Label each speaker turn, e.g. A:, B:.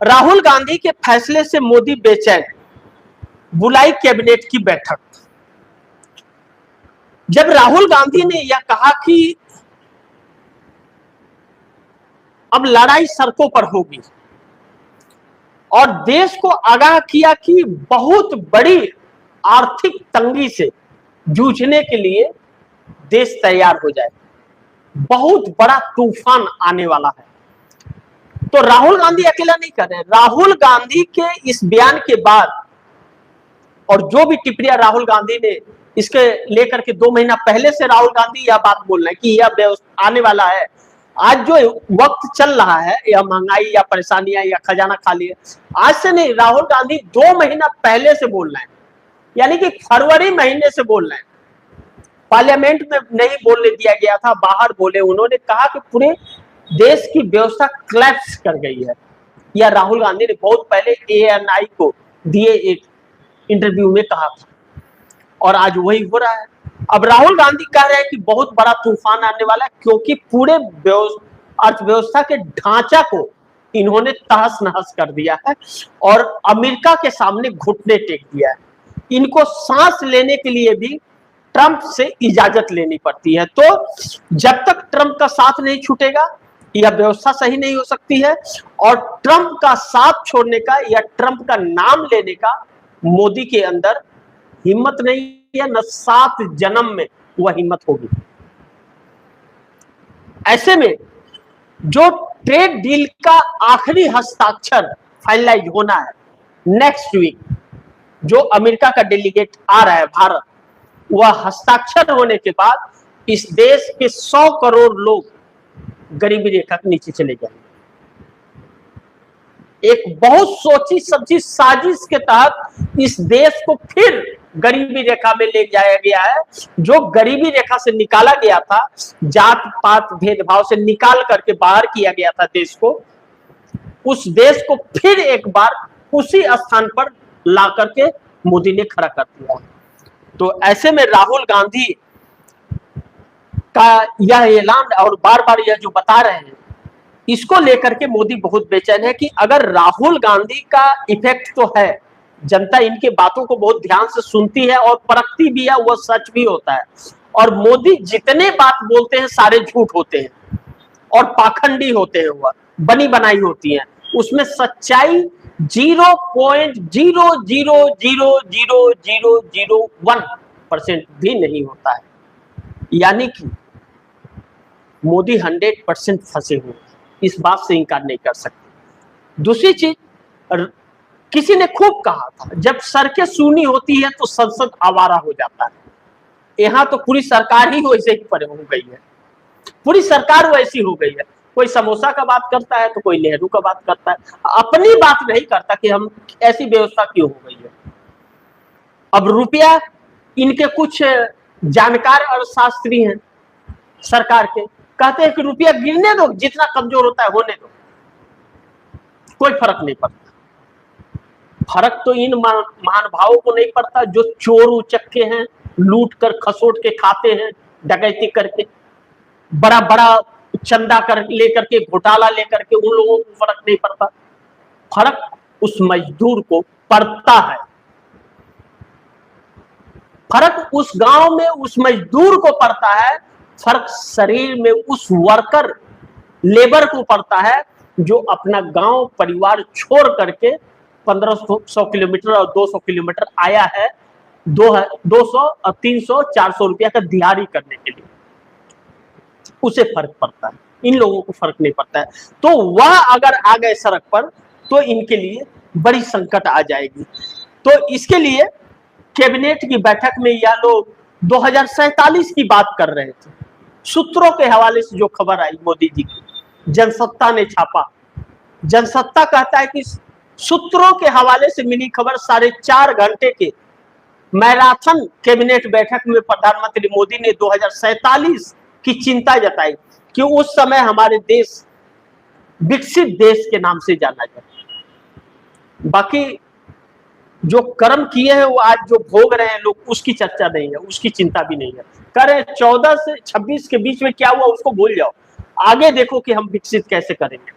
A: राहुल गांधी के फैसले से मोदी बेचैन, बुलाई कैबिनेट की बैठक। जब राहुल गांधी ने यह कहा कि अब लड़ाई सड़कों पर होगी और देश को आगाह किया कि बहुत बड़ी आर्थिक तंगी से जूझने के लिए देश तैयार हो जाए, बहुत बड़ा तूफान आने वाला है। तो राहुल गांधी अकेला नहीं कर रहे। राहुल गांधी के इस बयान के बाद और जो भी टिप्पणियां राहुल गांधी ने इसके लेकर के 2 महीना पहले से राहुल गांधी यह बात बोल रहे हैं कि यह आने वाला है। आज जो वक्त चल रहा है, या महंगाई या परेशानियां या खजाना खाली है, आज से नहीं, राहुल गांधी 2 महीना पहले से बोल रहे हैं, यानी कि फरवरी महीने से बोल रहे हैं। पार्लियामेंट में नहीं बोलने दिया गया था, बाहर बोले। उन्होंने कहा कि पूरे देश की व्यवस्था क्लैप्स कर गई है। यह राहुल गांधी ने बहुत पहले ANI को दिए एक इंटरव्यू में कहा था और आज वही हो रहा है। अब राहुल गांधी कह रहे हैं कि बहुत बड़ा तूफान आने वाला है, क्योंकि पूरे अर्थव्यवस्था के ढांचा को इन्होंने तहस नहस कर दिया है और अमेरिका के सामने घुटने टेक दिया है। इनको सांस लेने के लिए भी ट्रंप से इजाजत लेनी पड़ती है। तो जब तक ट्रंप का साथ नहीं छूटेगा, यह व्यवस्था सही नहीं हो सकती है। और ट्रंप का साथ छोड़ने का या ट्रंप का नाम लेने का मोदी के अंदर हिम्मत नहीं है, न 7 जन्म में वह हिम्मत होगी। ऐसे में जो ट्रेड डील का आखिरी हस्ताक्षर फाइनलाइज होना है नेक्स्ट वीक, जो अमेरिका का डेलीगेट आ रहा है भारत, वह हस्ताक्षर होने के बाद इस देश के 100 करोड़ लोग गरीबी रेखा के नीचे चले जाएंगे। एक बहुत सोची समझी साजिश के तहत इस देश को फिर गरीबी रेखा में ले जाया गया है। जो गरीबी रेखा से निकाला गया था, जात पात भेदभाव से निकाल करके बाहर किया गया था देश को, उस देश को फिर एक बार उसी स्थान पर ला करके मोदी ने खड़ा कर दिया। तो ऐसे में राहुल गांधी का यह ऐलान और बार बार यह जो बता रहे हैं, इसको लेकर के मोदी बहुत बेचैन है कि अगर राहुल गांधी का इफेक्ट तो है, जनता इनके बातों को बहुत ध्यान से सुनती है और परखती भी है, वह सच भी होता है। और मोदी जितने बात बोलते हैं सारे झूठ होते हैं और पाखंडी होते हैं, वह बनी बनाई होती है, उसमें सच्चाई 0.0000001% भी नहीं होता है। यानी कि मोदी 100% फंसे हुए, इस बात से इनकार नहीं कर सकते। दूसरी चीज, किसी ने खूब कहा था, जब सड़कें सूनी होती है तो संसद आवारा हो जाता है। यहाँ तो पूरी सरकार ही वैसे ही परे हो गई है, पूरी सरकार वैसी हो गई है। कोई समोसा का बात करता है तो कोई नेहरू का बात करता है, अपनी बात नहीं करता कि हम ऐसी व्यवस्था क्यों हो गई है। अब रुपया, इनके कुछ जानकार और शास्त्री हैं सरकार के, कहते हैं कि रुपया गिरने दो, जितना कमजोर होता है होने दो, कोई फर्क नहीं पड़ता। फर्क तो इन महानुभावों को नहीं पड़ता जो चोर उचक्के हैं, लूट कर खसोट के खाते हैं, डकैती करके, बड़ा बड़ा चंदा कर लेकर के, घोटाला लेकर के, उन लोगों को फर्क नहीं पड़ता। फर्क उस मजदूर को पड़ता है, फर्क उस गांव में उस मजदूर को पड़ता है, फर्क शरीर में उस वर्कर लेबर को पड़ता है जो अपना गांव परिवार छोड़ करके 1500 किलोमीटर और 200 किलोमीटर आया है 200 और 300 400 रुपया का दिहाड़ी करने के लिए, उसे फर्क पड़ता है। इन लोगों को फर्क नहीं पड़ता है। तो वह अगर आ गए सड़क पर तो इनके लिए बड़ी संकट आ जाएगी। तो इसके लिए कैबिनेट की बैठक में यह लोग 2047 की बात कर रहे थे। सूत्रों के हवाले से जो खबर आई मोदी जी की, जनसत्ता ने छापा, जनसत्ता कहता है कि सूत्रों के हवाले से मिली खबर 4.5 घंटे के मैराथन कैबिनेट बैठक में प्रधानमंत्री मोदी ने 2047 की चिंता जताई कि उस समय हमारे देश विकसित देश के नाम से जाना जाए। बाकी जो कर्म किए हैं वो आज जो भोग रहे हैं लोग, उसकी चर्चा नहीं है, उसकी चिंता भी नहीं है। कह रहे 14 से 26 के बीच में क्या हुआ उसको भूल जाओ, आगे देखो कि हम विकसित कैसे करेंगे।